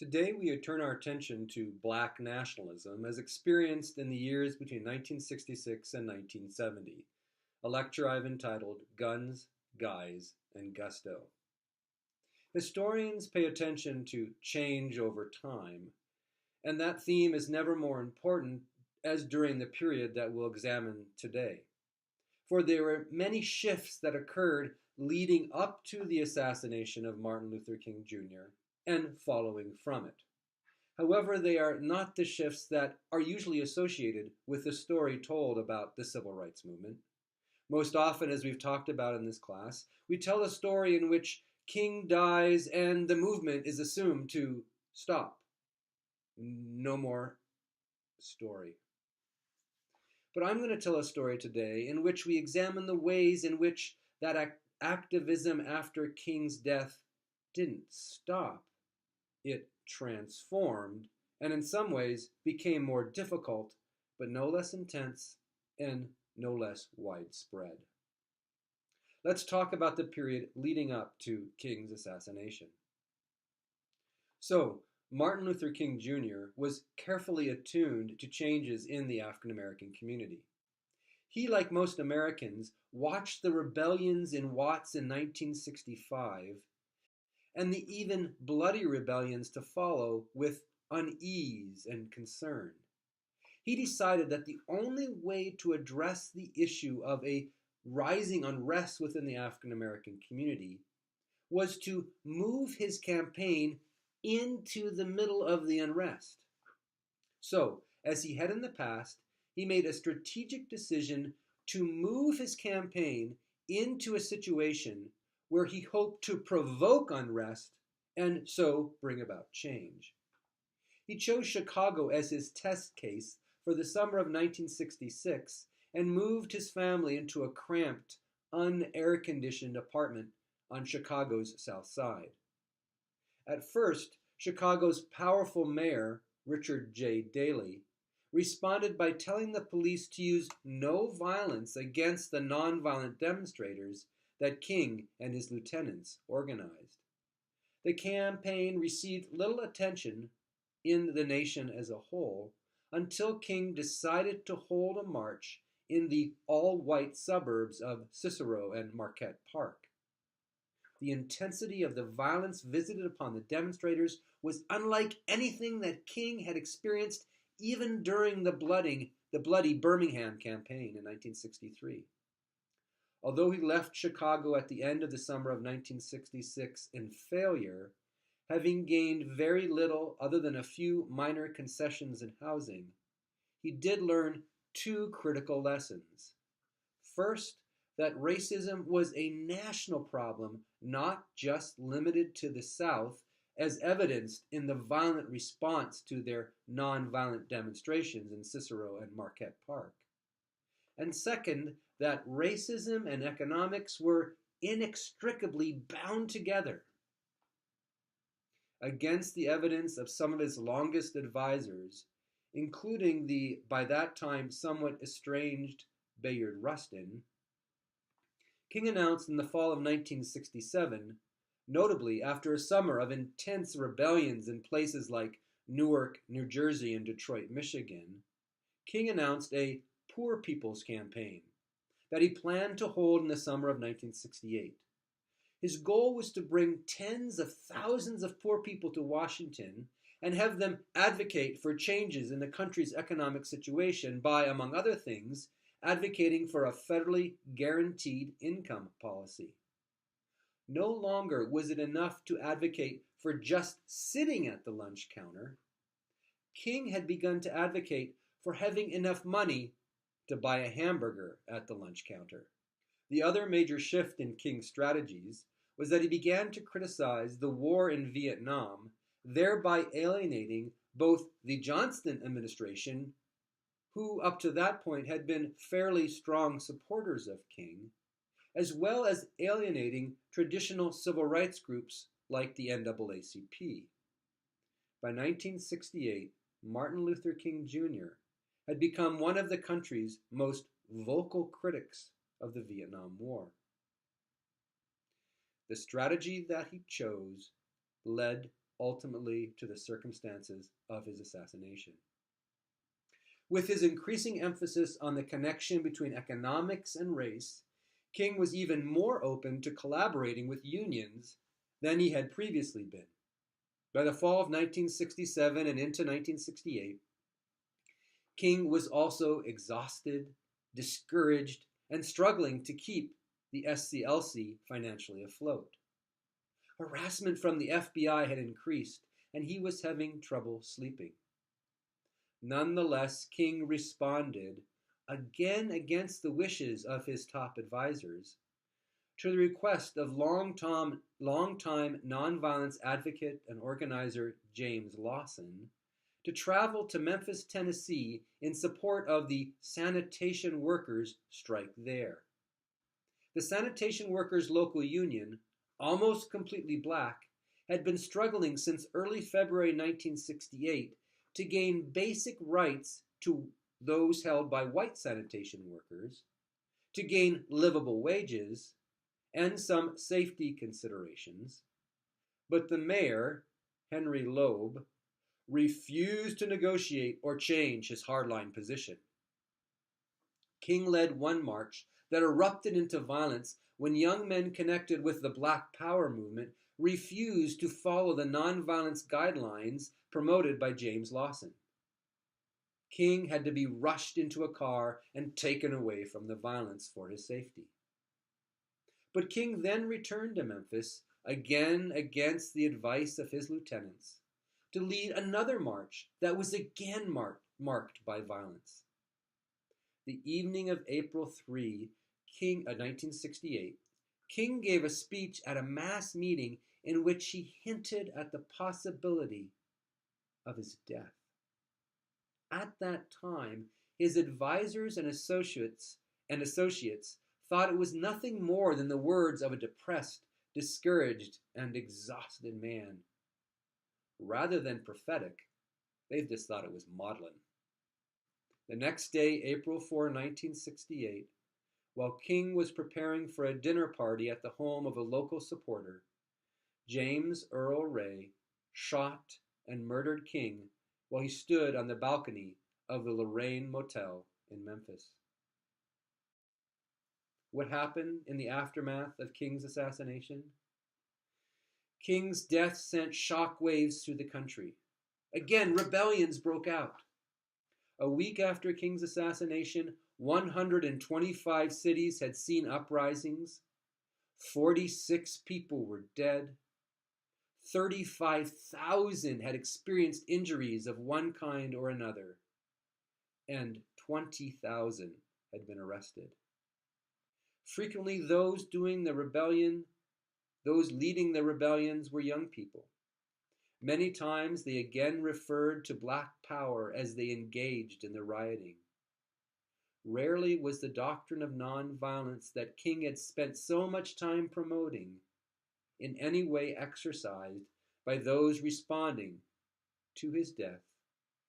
Today, we turn our attention to black nationalism as experienced in the years between 1966 and 1970, a lecture I've entitled Guns, Guys, and Gusto. Historians pay attention to change over time, and that theme is never more important as during the period that we'll examine today. For there were many shifts that occurred leading up to the assassination of Martin Luther King Jr. and following from it. However, they are not the shifts that are usually associated with the story told about the civil rights movement. Most often, as we've talked about in this class, we tell a story in which King dies and the movement is assumed to stop. No more story. But I'm going to tell a story today in which we examine the ways in which that activism after King's death didn't stop. It transformed and in some ways became more difficult, but no less intense and no less widespread. Let's talk about the period leading up to King's assassination. So, Martin Luther King Jr. was carefully attuned to changes in the African American community. He, like most Americans, watched the rebellions in Watts in 1965 and the even bloody rebellions to follow with unease and concern. He decided that the only way to address the issue of a rising unrest within the African American community was to move his campaign into the middle of the unrest. So, as he had in the past, he made a strategic decision to move his campaign into a situation where he hoped to provoke unrest and so bring about change. He chose Chicago as his test case for the summer of 1966 and moved his family into a cramped, un-air-conditioned apartment on Chicago's South Side. At first, Chicago's powerful mayor, Richard J. Daley, responded by telling the police to use no violence against the nonviolent demonstrators that King and his lieutenants organized. The campaign received little attention in the nation as a whole until King decided to hold a march in the all-white suburbs of Cicero and Marquette Park. The intensity of the violence visited upon the demonstrators was unlike anything that King had experienced even during the bloody Birmingham campaign in 1963. Although he left Chicago at the end of the summer of 1966 in failure, having gained very little other than a few minor concessions in housing, he did learn two critical lessons. First, that racism was a national problem, not just limited to the South, as evidenced in the violent response to their nonviolent demonstrations in Cicero and Marquette Park. And second, that racism and economics were inextricably bound together. Against the evidence of some of his longest advisors, including the, by that time, somewhat estranged Bayard Rustin, King announced in the fall of 1967, notably after a summer of intense rebellions in places like Newark, New Jersey, and Detroit, Michigan, King announced a Poor People's Campaign that he planned to hold in the summer of 1968. His goal was to bring tens of thousands of poor people to Washington and have them advocate for changes in the country's economic situation by, among other things, advocating for a federally guaranteed income policy. No longer was it enough to advocate for just sitting at the lunch counter. King had begun to advocate for having enough money to buy a hamburger at the lunch counter. The other major shift in King's strategies was that he began to criticize the war in Vietnam, thereby alienating both the Johnston administration, who up to that point had been fairly strong supporters of King, as well as alienating traditional civil rights groups like the NAACP. By 1968, Martin Luther King Jr. had become one of the country's most vocal critics of the Vietnam War. The strategy that he chose led ultimately to the circumstances of his assassination. With his increasing emphasis on the connection between economics and race, King was even more open to collaborating with unions than he had previously been. By the fall of 1967 and into 1968, King was also exhausted, discouraged, and struggling to keep the SCLC financially afloat. Harassment from the FBI had increased, and he was having trouble sleeping. Nonetheless, King responded, again against the wishes of his top advisors, to the request of longtime nonviolence advocate and organizer James Lawson to travel to Memphis, Tennessee in support of the sanitation workers' strike there. The sanitation workers' local union, almost completely black, had been struggling since early February 1968 to gain basic rights to those held by white sanitation workers, to gain livable wages, and some safety considerations. But the mayor, Henry Loeb, refused to negotiate or change his hardline position. King led one march that erupted into violence when young men connected with the Black Power movement refused to follow the nonviolence guidelines promoted by James Lawson. King had to be rushed into a car and taken away from the violence for his safety. But King then returned to Memphis, again against the advice of his lieutenants, to lead another march that was again marked by violence. The evening of April 3, 1968, King gave a speech at a mass meeting in which he hinted at the possibility of his death. At that time, his advisors and associates thought it was nothing more than the words of a depressed, discouraged, and exhausted man. Rather than prophetic, they just thought it was maudlin. The next day, April 4, 1968, while King was preparing for a dinner party at the home of a local supporter, James Earl Ray shot and murdered King while he stood on the balcony of the Lorraine Motel in Memphis. What happened in the aftermath of King's assassination? King's death sent shockwaves through the country. Again, rebellions broke out. A week after King's assassination, 125 cities had seen uprisings. 46 people were dead. 35,000 had experienced injuries of one kind or another. And 20,000 had been arrested. Frequently, those leading the rebellions were young people. Many times they again referred to Black Power as they engaged in the rioting. Rarely was the doctrine of nonviolence that King had spent so much time promoting in any way exercised by those responding to his death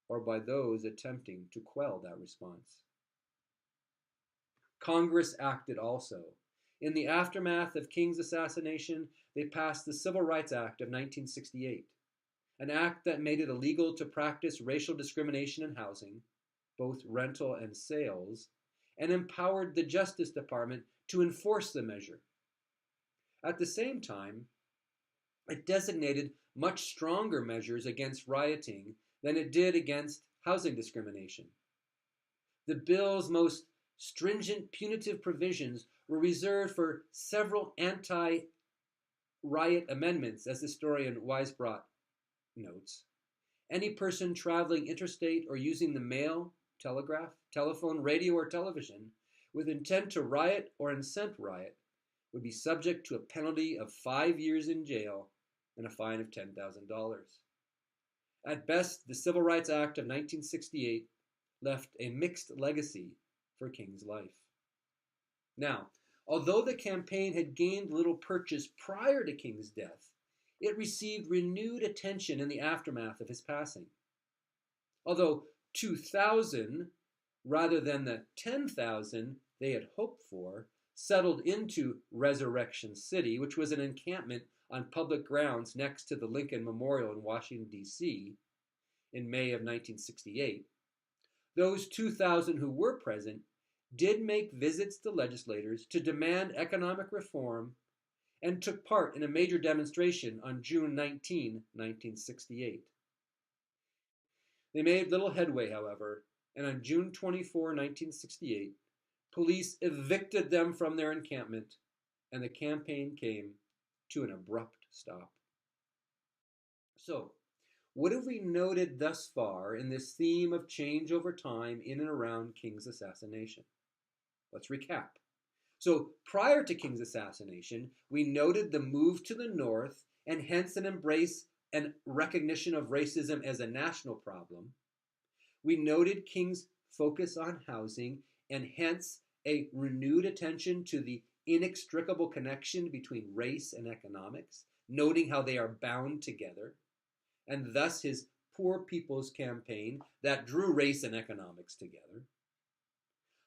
or by those attempting to quell that response. Congress acted also. In the aftermath of King's assassination, they passed the Civil Rights Act of 1968, an act that made it illegal to practice racial discrimination in housing, both rental and sales, and empowered the Justice Department to enforce the measure. At the same time, it designated much stronger measures against rioting than it did against housing discrimination. The bill's most stringent punitive provisions were reserved for several anti-riot amendments, as historian Weisbrot notes. Any person traveling interstate or using the mail, telegraph, telephone, radio, or television with intent to riot or incent riot would be subject to a penalty of 5 years in jail and a fine of $10,000. At best, the Civil Rights Act of 1968 left a mixed legacy for King's life. Now, although the campaign had gained little purchase prior to King's death, it received renewed attention in the aftermath of his passing. Although 2,000, rather than the 10,000 they had hoped for, settled into Resurrection City, which was an encampment on public grounds next to the Lincoln Memorial in Washington, D.C. in May of 1968, those 2,000 who were present did make visits to legislators to demand economic reform and took part in a major demonstration on June 19, 1968. They made little headway, however, and on June 24, 1968, police evicted them from their encampment, and the campaign came to an abrupt stop. So, what have we noted thus far in this theme of change over time in and around King's assassination? Let's recap. So, prior to King's assassination, we noted the move to the north and hence an embrace and recognition of racism as a national problem. We noted King's focus on housing and hence a renewed attention to the inextricable connection between race and economics, noting how they are bound together, and thus his Poor People's Campaign that drew race and economics together.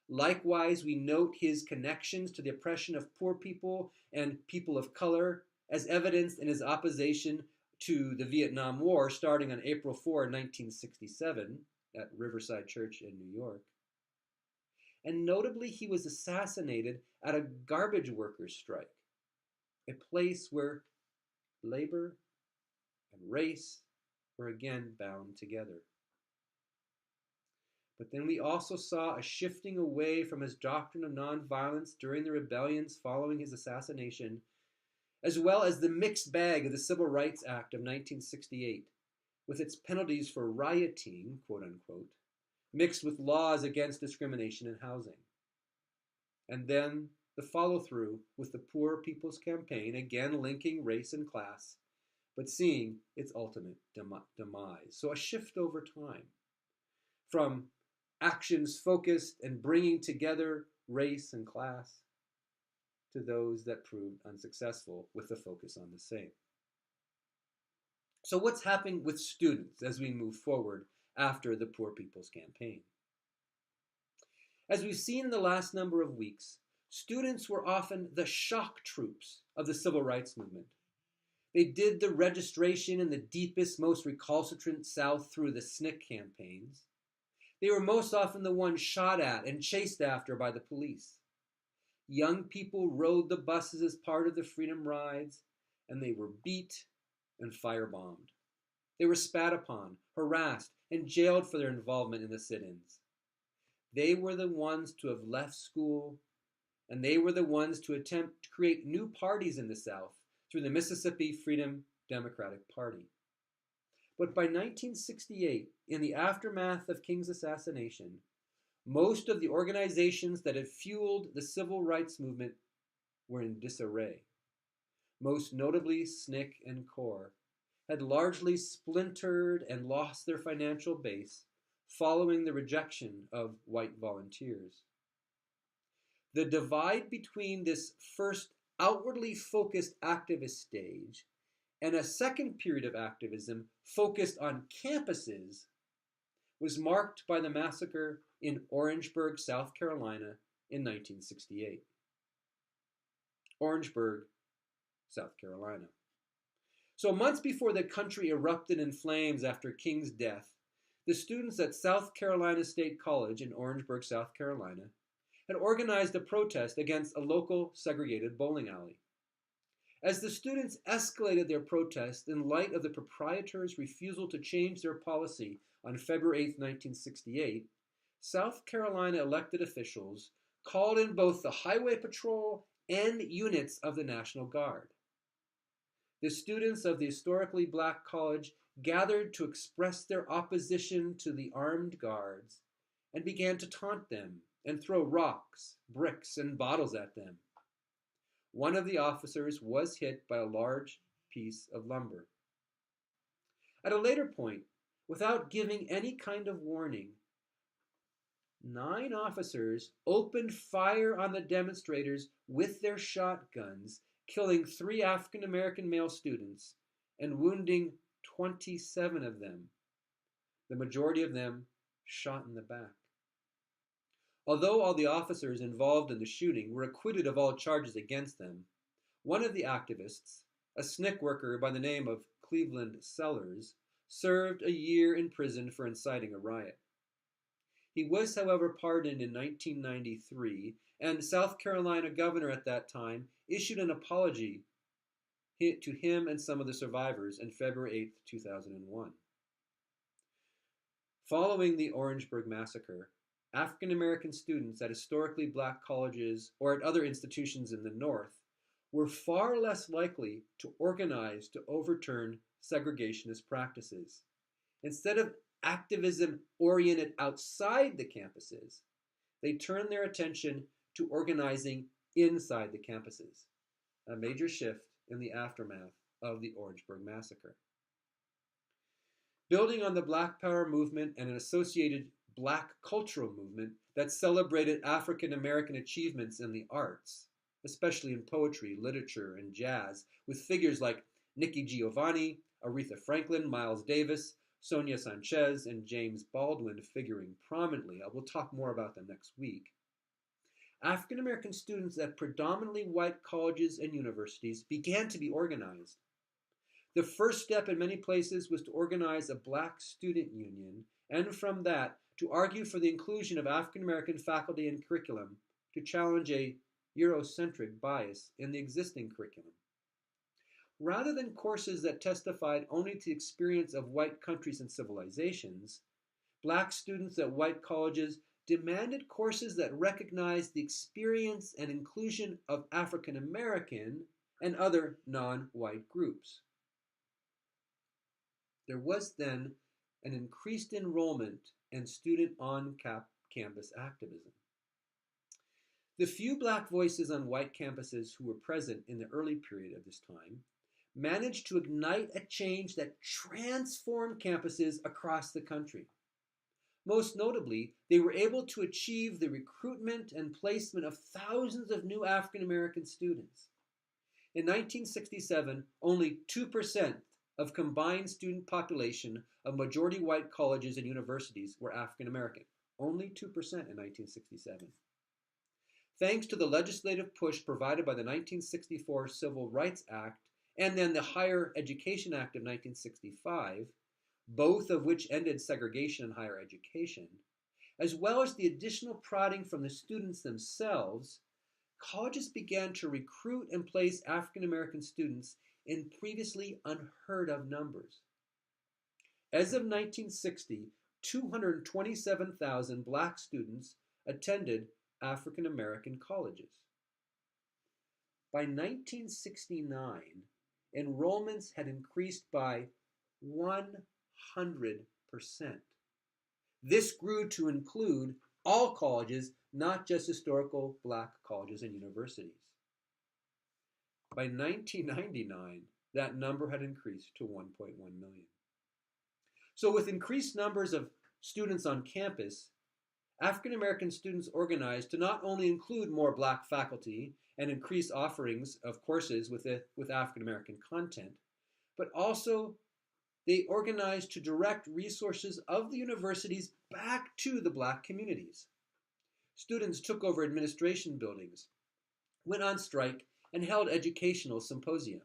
Likewise, we note his connections to the oppression of poor people and people of color as evidenced in his opposition to the Vietnam War starting on April 4, 1967 at Riverside Church in New York. And notably, he was assassinated at a garbage workers' strike, a place where labor and race were again bound together. But then we also saw a shifting away from his doctrine of nonviolence during the rebellions following his assassination, as well as the mixed bag of the Civil Rights Act of 1968, with its penalties for rioting, quote unquote, mixed with laws against discrimination in housing. And then the follow-through with the Poor People's Campaign, again linking race and class, but seeing its ultimate demise. So a shift over time from actions focused and bringing together race and class to those that proved unsuccessful with the focus on the same. So what's happening with students as we move forward after the Poor People's Campaign? As we've seen in the last number of weeks, students were often the shock troops of the civil rights movement. They did the registration in the deepest, most recalcitrant South through the SNCC campaigns. They were most often the ones shot at and chased after by the police. Young people rode the buses as part of the Freedom Rides, and they were beat and firebombed. They were spat upon, harassed, and jailed for their involvement in the sit-ins. They were the ones to have left school, and they were the ones to attempt to create new parties in the South through the Mississippi Freedom Democratic Party. But by 1968, in the aftermath of King's assassination, most of the organizations that had fueled the civil rights movement were in disarray. Most notably, SNCC and CORE had largely splintered and lost their financial base following the rejection of white volunteers. The divide between this first outwardly focused activist stage and a second period of activism focused on campuses was marked by the massacre in Orangeburg, South Carolina in 1968. Orangeburg, South Carolina. So months before the country erupted in flames after King's death, the students at South Carolina State College in Orangeburg, South Carolina, had organized a protest against a local segregated bowling alley. As the students escalated their protest in light of the proprietors' refusal to change their policy on February 8, 1968, South Carolina elected officials called in both the Highway Patrol and units of the National Guard. The students of the historically black college gathered to express their opposition to the armed guards and began to taunt them and throw rocks, bricks, and bottles at them. One of the officers was hit by a large piece of lumber. At a later point, without giving any kind of warning, 9 officers opened fire on the demonstrators with their shotguns, killing 3 African American male students and wounding 27 of them, the majority of them shot in the back. Although all the officers involved in the shooting were acquitted of all charges against them, one of the activists, a SNCC worker by the name of Cleveland Sellers, served a year in prison for inciting a riot. He was, however, pardoned in 1993, and South Carolina governor at that time issued an apology to him and some of the survivors on February 8, 2001. Following the Orangeburg Massacre, African American students at historically black colleges or at other institutions in the North were far less likely to organize to overturn segregationist practices. Instead of activism oriented outside the campuses, they turned their attention to organizing inside the campuses, a major shift in the aftermath of the Orangeburg Massacre. Building on the Black Power movement and an associated Black cultural movement that celebrated African American achievements in the arts, especially in poetry, literature, and jazz, with figures like Nikki Giovanni, Aretha Franklin, Miles Davis, Sonia Sanchez, and James Baldwin figuring prominently. I will talk more about them next week. African American students at predominantly white colleges and universities began to be organized. The first step in many places was to organize a black student union, and from that, to argue for the inclusion of African American faculty and curriculum to challenge a Eurocentric bias in the existing curriculum. Rather than courses that testified only to the experience of white countries and civilizations, black students at white colleges demanded courses that recognized the experience and inclusion of African American and other non-white groups. There was then an increased enrollment and student on-campus activism. The few black voices on white campuses who were present in the early period of this time managed to ignite a change that transformed campuses across the country. Most notably, they were able to achieve the recruitment and placement of thousands of new African American students. In 1967, only 2% of combined student population of majority white colleges and universities were African American. Only 2% in 1967. Thanks to the legislative push provided by the 1964 Civil Rights Act and then the Higher Education Act of 1965, both of which ended segregation in higher education, as well as the additional prodding from the students themselves, colleges began to recruit and place African American students in previously unheard of numbers. As of 1960, 227,000 black students attended African American colleges. By 1969, enrollments had increased by 100%. This grew to include all colleges, not just historical black colleges and universities. By 1999, that number had increased to 1.1 million. So with increased numbers of students on campus, African American students organized to not only include more black faculty and increase offerings of courses with African American content, but also they organized to direct resources of the universities back to the black communities. Students took over administration buildings, went on strike, and held educational symposia.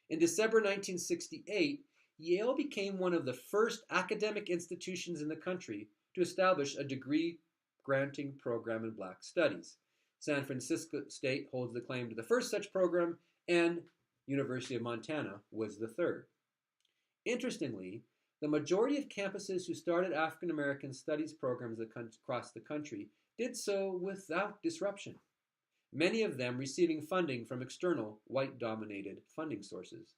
In December 1968, Yale became one of the first academic institutions in the country to establish a degree-granting program in Black Studies. San Francisco State holds the claim to the first such program, and University of Montana was the third. Interestingly, the majority of campuses who started African American studies programs across the country did so without disruption, many of them receiving funding from external white-dominated funding sources.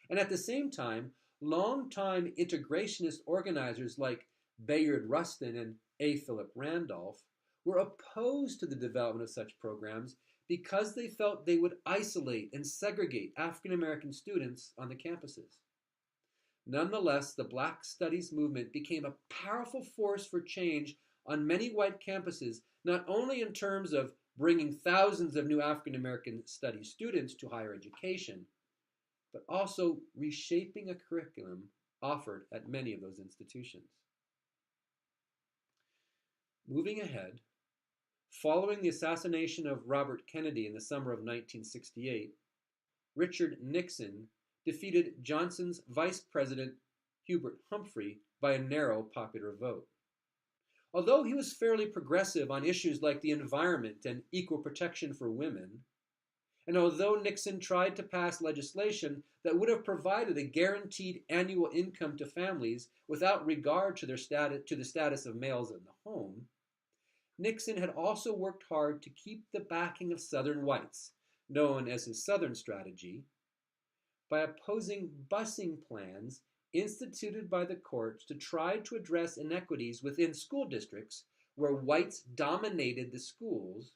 And at the same time, longtime integrationist organizers like Bayard Rustin and A. Philip Randolph were opposed to the development of such programs because they felt they would isolate and segregate African American students on the campuses. Nonetheless, the Black Studies movement became a powerful force for change on many white campuses, not only in terms of bringing thousands of new African American studies students to higher education, but also reshaping a curriculum offered at many of those institutions. Moving ahead, following the assassination of Robert Kennedy in the summer of 1968, Richard Nixon defeated Johnson's Vice President Hubert Humphrey by a narrow popular vote. Although he was fairly progressive on issues like the environment and equal protection for women, and although Nixon tried to pass legislation that would have provided a guaranteed annual income to families without regard to the status of males in the home, Nixon had also worked hard to keep the backing of Southern whites, known as his Southern strategy, by opposing busing plans instituted by the courts to try to address inequities within school districts where whites dominated the schools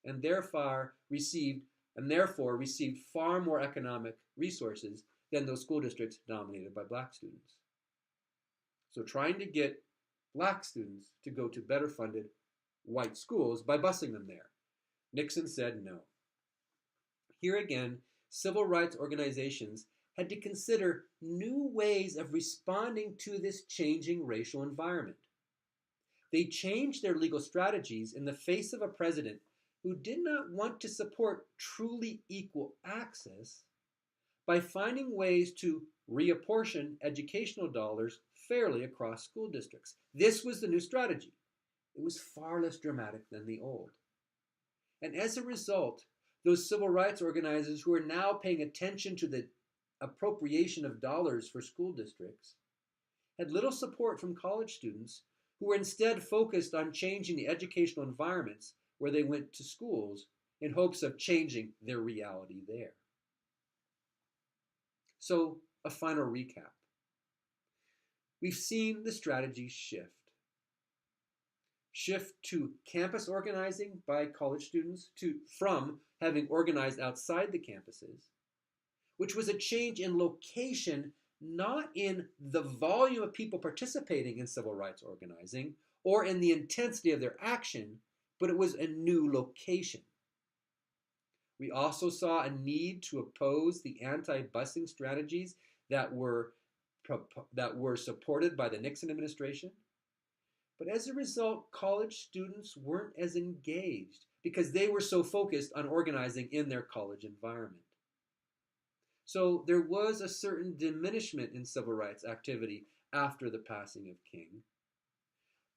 and therefore received far more economic resources than those school districts dominated by black students. So trying to get black students to go to better funded white schools by busing them there. Nixon said no. Here again, civil rights organizations had to consider new ways of responding to this changing racial environment. They changed their legal strategies in the face of a president who did not want to support truly equal access by finding ways to reapportion educational dollars fairly across school districts. This was the new strategy. It was far less dramatic than the old. And as a result, those civil rights organizers who are now paying attention to the appropriation of dollars for school districts had little support from college students who were instead focused on changing the educational environments where they went to schools in hopes of changing their reality there. So, a final recap. We've seen the strategy shift to campus organizing by college students from having organized outside the campuses, which was a change in location, not in the volume of people participating in civil rights organizing or in the intensity of their action, but it was a new location. We also saw a need to oppose the anti-busing strategies that were supported by the Nixon administration. But as a result, college students weren't as engaged because they were so focused on organizing in their college environment. So there was a certain diminishment in civil rights activity after the passing of King.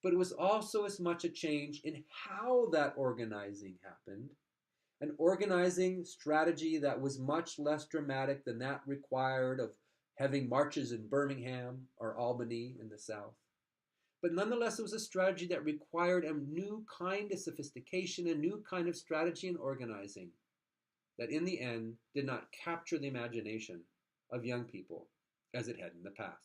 But it was also as much a change in how that organizing happened, an organizing strategy that was much less dramatic than that required of having marches in Birmingham or Albany in the South. But nonetheless, it was a strategy that required a new kind of sophistication, a new kind of strategy and organizing that in the end did not capture the imagination of young people as it had in the past.